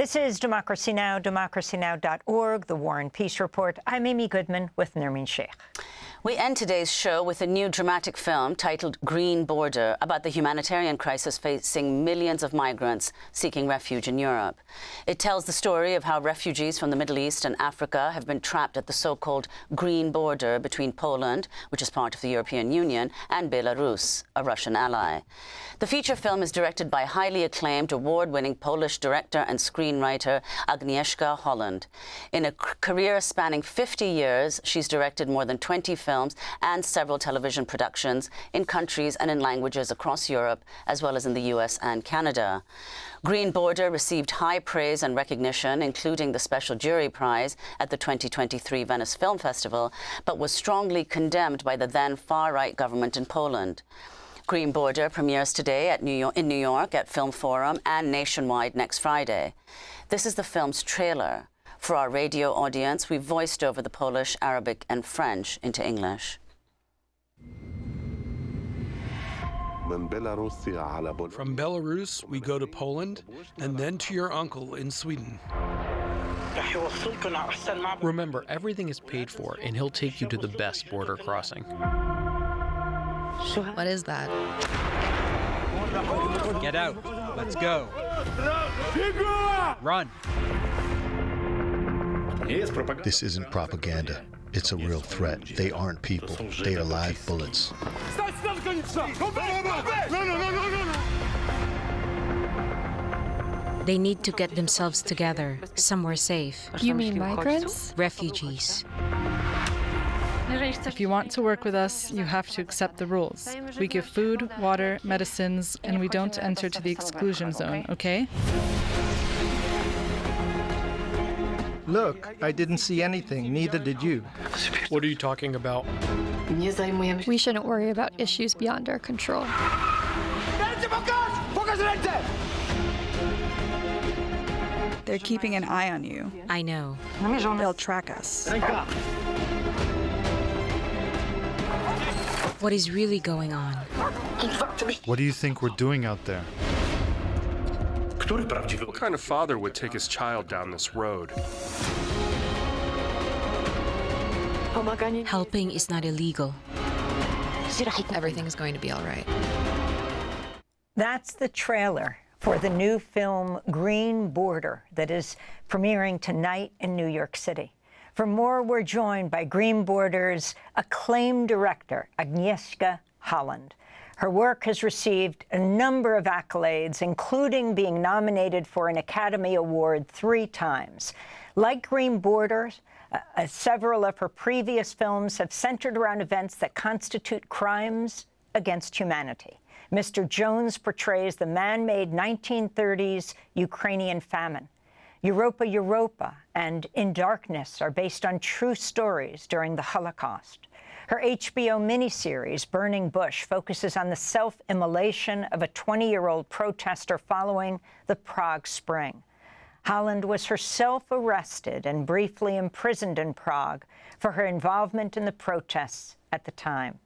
This is Democracy Now!, democracynow.org, the War and Peace Report. I'm Amy Goodman with Nermeen Sheikh. We end today's show with a new dramatic film titled Green Border, about the humanitarian crisis facing millions of migrants seeking refuge in Europe. It tells the story of how refugees from the Middle East and Africa have been trapped at the so-called Green Border between Poland, which is part of the European Union, and Belarus, a Russian ally. The feature film is directed by highly acclaimed, award-winning Polish director and screenwriter Agnieszka Holland. In a career spanning 50 years, she's directed more than 20 films and several television productions in countries and in languages across Europe, as well as in the US and Canada. Green Border received high praise and recognition, including the Special Jury Prize at the 2023 Venice Film Festival, but was strongly condemned by the then far-right government in Poland. Green Border premieres today in New York at Film Forum and nationwide next Friday. This is the film's trailer. For our radio audience, we voiced over the Polish, Arabic and French into English. From Belarus, we go to Poland and then to your uncle in Sweden. Remember, everything is paid for, and he'll take you to the best border crossing. What is that? Get out. Let's go. Run. This isn't propaganda. It's a real threat. They aren't people. They are live bullets. They need to get themselves together, somewhere safe. You mean migrants? Refugees. If you want to work with us, you have to accept the rules. We give food, water, medicines, and we don't enter to the exclusion zone, okay? Look, I didn't see anything, neither did you. What are you talking about? We shouldn't worry about issues beyond our control. They're keeping an eye on you. I know. They'll track us. What is really going on? What do you think we're doing out there? What kind of father would take his child down this road? Helping is not illegal. Everything is going to be all right. That's the trailer for the new film Green Border that is premiering tonight in New York City. For more, we're joined by Green Border's acclaimed director, Agnieszka Holland. Her work has received a number of accolades, including being nominated for an Academy Award 3 times. Like Green Border, several of her previous films have centered around events that constitute crimes against humanity. Mr. Jones portrays the man-made 1930s Ukrainian famine. Europa, Europa and In Darkness are based on true stories during the Holocaust. Her HBO miniseries, Burning Bush, focuses on the self-immolation of a 20-year-old protester following the Prague Spring. Holland was herself arrested and briefly imprisoned in Prague for her involvement in the protests at the time.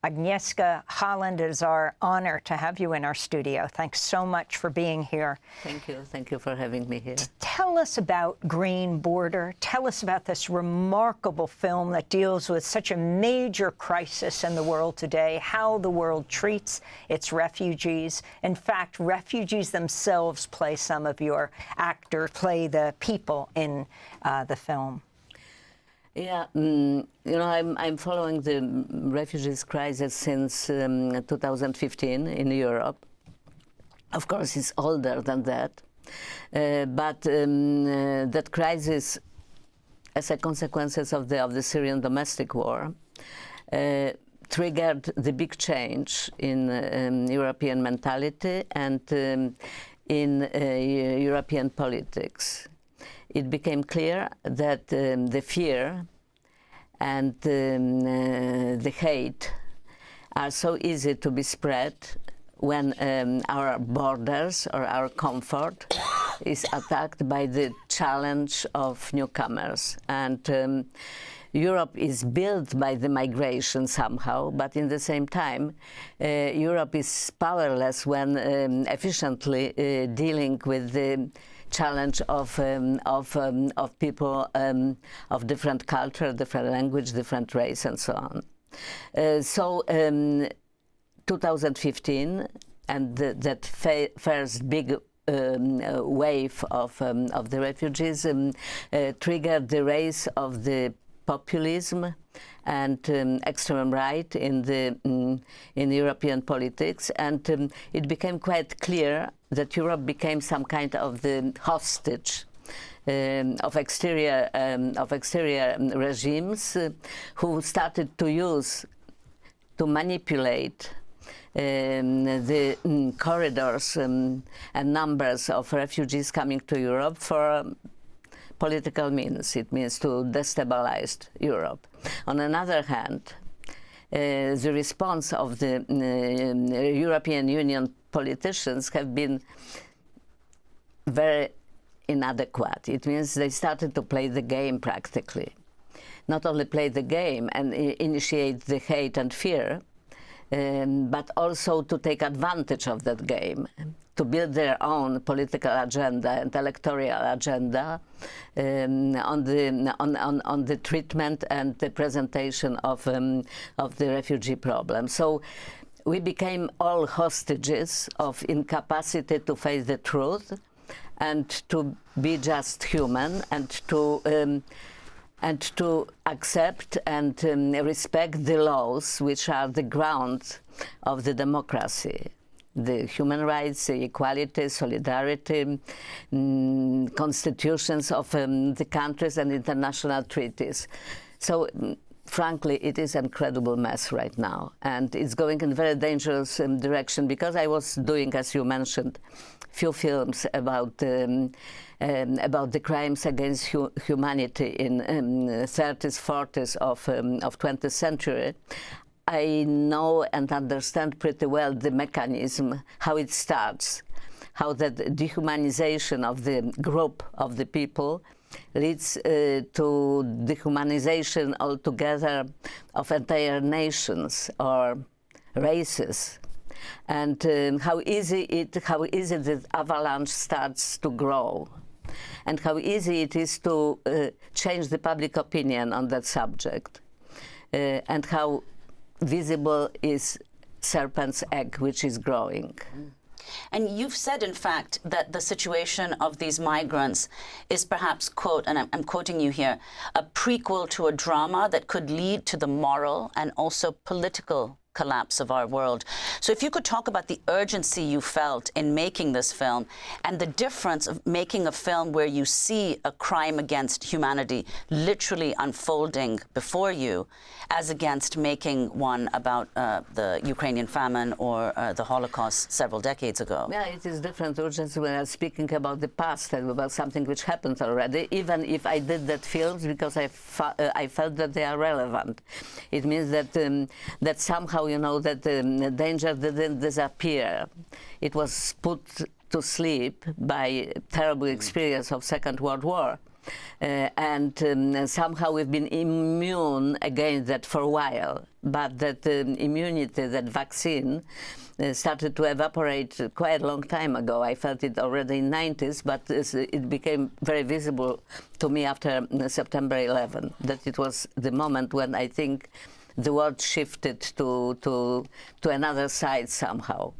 Agnieszka Holland, it is our honor to have you in our studio. Thanks so much for being here. Thank you. Thank you for having me here. Tell us about Green Border. Tell us about this remarkable film that deals with such a major crisis in the world today, how the world treats its refugees. In fact, refugees themselves play the people in the film. Yeah, you know, I'm following the refugees crisis since 2015 in Europe. Of course, it's older than that. But that crisis, as a consequence of the Syrian domestic war, triggered the big change in European mentality and in European politics. It became clear that the fear and the hate are so easy to be spread when our borders or our comfort is attacked by the challenge of newcomers. And Europe is built by the migration somehow, but in the same time, Europe is powerless when efficiently dealing with the challenge of people of different culture, different language, different race, and so on. 2015, and that first big wave of the refugees triggered the rise of the populism and extreme right in European politics, and it became quite clear that Europe became some kind of the hostage of exterior regimes who started to manipulate the corridors and numbers of refugees coming to Europe for political means. It means to destabilize Europe. On the other hand, the response of the European Union politicians have been very inadequate. It means they started to play the game practically. Not only play the game and initiate the hate and fear, but also to take advantage of that game, to build their own political agenda and electoral agenda on the treatment and the presentation of the refugee problem. So we became all hostages of incapacity to face the truth and to be just human and to accept and respect the laws which are the ground of the democracy. The human rights, equality, solidarity, constitutions of the countries and international treaties. So frankly, it is an incredible mess right now, and it's going in a very dangerous direction, because I was doing, as you mentioned, few films about the crimes against humanity in 30s, 40s of 20th century. I know and understand pretty well the mechanism, how it starts, how that dehumanization of the group of the people leads to dehumanization altogether of entire nations or races, and how easy the avalanche starts to grow, and how easy it is to change the public opinion on that subject, and how visible is serpent's egg which is growing. And you've said, in fact, that the situation of these migrants is perhaps, quote, and I'm quoting you here, a prequel to a drama that could lead to the moral and also political collapse of our world. So if you could talk about the urgency you felt in making this film and the difference of making a film where you see a crime against humanity literally unfolding before you, as against making one about the Ukrainian famine or the Holocaust several decades ago. Yeah, it is different urgency when I'm speaking about the past and about something which happened already, even if I did that films because I felt that they are relevant. It means that that somehow, you know, that the danger didn't disappear. It was put to sleep by terrible experience of Second World War. And somehow we've been immune against that for a while, but that immunity, that vaccine, started to evaporate quite a long time ago. I felt it already in the 90s, but it became very visible to me after September 11, that it was the moment when I think the world shifted to another side somehow.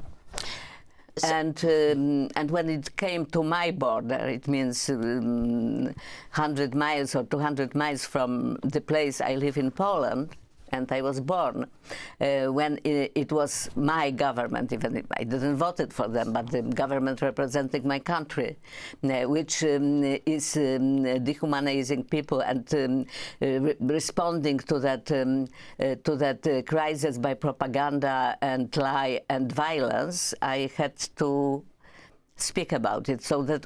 And when it came to my border, it means 100 miles or 200 miles from the place I live in Poland, and I was born, when it was my government, even if I didn't vote for them, but the government representing my country, which is dehumanizing people and responding to that crisis by propaganda and lie and violence, I had to speak about it, so that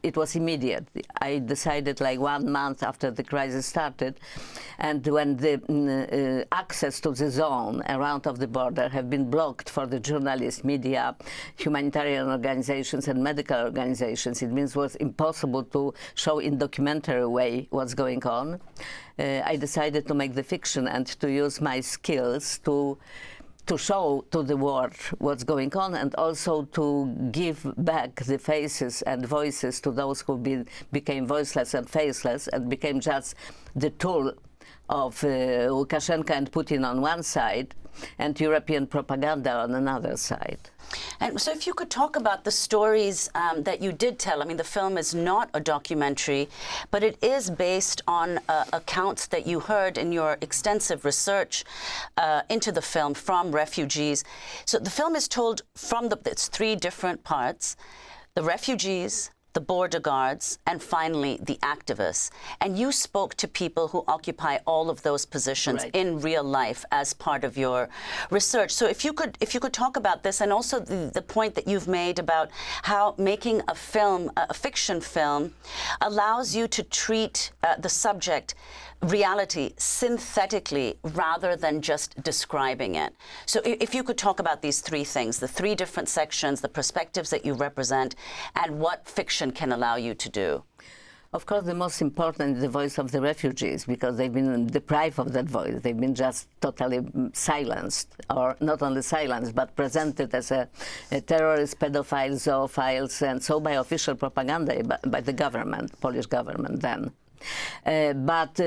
it was immediate. I decided like 1 month after the crisis started, and when the access to the zone around of the border have been blocked for the journalists, media, humanitarian organizations and medical organizations, it means it was impossible to show in documentary way what's going on. I decided to make the fiction and to use my skills to to show to the world what's going on, and also to give back the faces and voices to those who became voiceless and faceless and became just the tool of Lukashenko and Putin on one side and European propaganda on another side. And so if you could talk about the stories that you did tell. I mean, the film is not a documentary, but it is based on accounts that you heard in your extensive research into the film from refugees. So the film is told from its three different parts: the refugees, the border guards, and finally the activists. And you spoke to people who occupy all of those positions in real life as part of your research. So if you could talk about this, and also the point that you've made about how making a film, a fiction film, allows you to treat the subject, reality, synthetically rather than just describing it. So if you could talk about these three things, the three different sections, the perspectives that you represent, and what fiction can allow you to do. Of course, the most important is the voice of the refugees, because they've been deprived of that voice. They've been just totally silenced, or not only silenced, but presented as a terrorist, pedophiles, zoophiles, and so by official propaganda by the government, Polish government then. But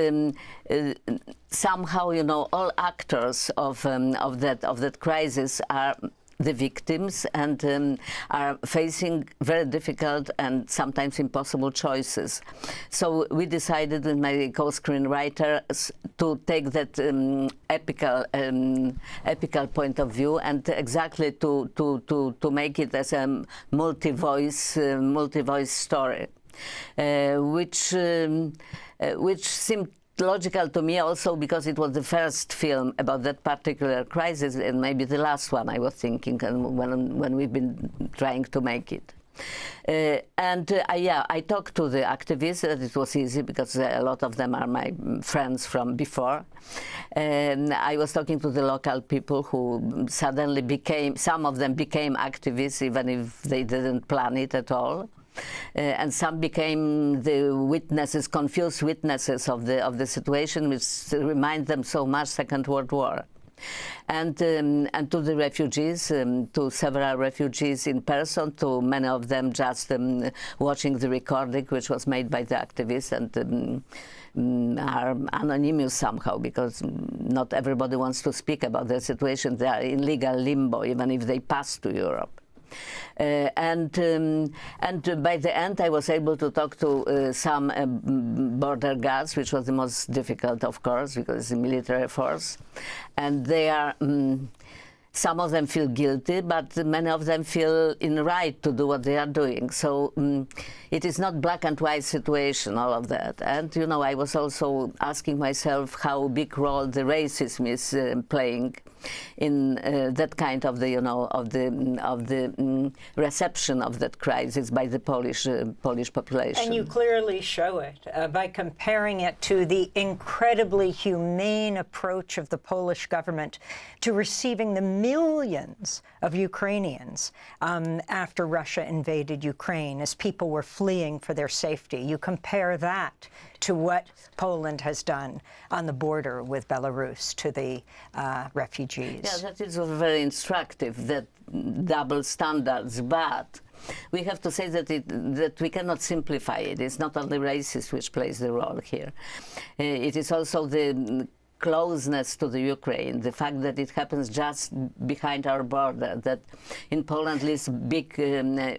somehow, you know, all actors of that crisis are the victims and are facing very difficult and sometimes impossible choices. So we decided with my co-screenwriters to take that epical point of view and exactly to make it as a multi-voice story. Which seemed logical to me also because it was the first film about that particular crisis, and maybe the last one I was thinking when we've been trying to make it. I talked to the activists, that it was easy because a lot of them are my friends from before. And I was talking to the local people who suddenly some of them became activists even if they didn't plan it at all. And some became the witnesses, confused witnesses of the situation, which remind them so much Second World War. And to the refugees, to several refugees in person, to many of them just watching the recording, which was made by the activists, and are anonymous somehow, because not everybody wants to speak about their situation. They are in legal limbo, even if they pass to Europe. And by the end, I was able to talk to some border guards, which was the most difficult, of course, because it's a military force. And they are, some of them feel guilty, but many of them feel in the right to do what they are doing. So it is not black and white situation, all of that. And, you know, I was also asking myself how big role the racism is playing in that kind of the, you know, of the reception of that crisis by the Polish population. And you clearly show it by comparing it to the incredibly humane approach of the Polish government to receiving the millions of Ukrainians after Russia invaded Ukraine, as people were fleeing for their safety. You compare that to what Poland has done on the border with Belarus to the refugees. Yeah, that is very instructive, that double standards, but we have to say that we cannot simplify it. It's not only racism which plays the role here. It is also the closeness to the Ukraine, the fact that it happens just behind our border, that in Poland lives big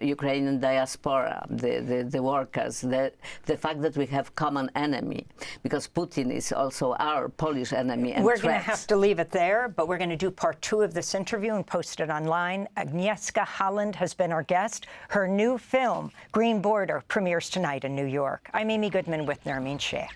Ukrainian diaspora, the workers, the fact that we have common enemy, because Putin is also our Polish enemy and we're going to have to leave it there, but we're going to do part 2 of this interview and post it online. Agnieszka Holland has been our guest. Her new film, Green Border, premieres tonight in New York. I'm Amy Goodman with Nermeen Sheikh.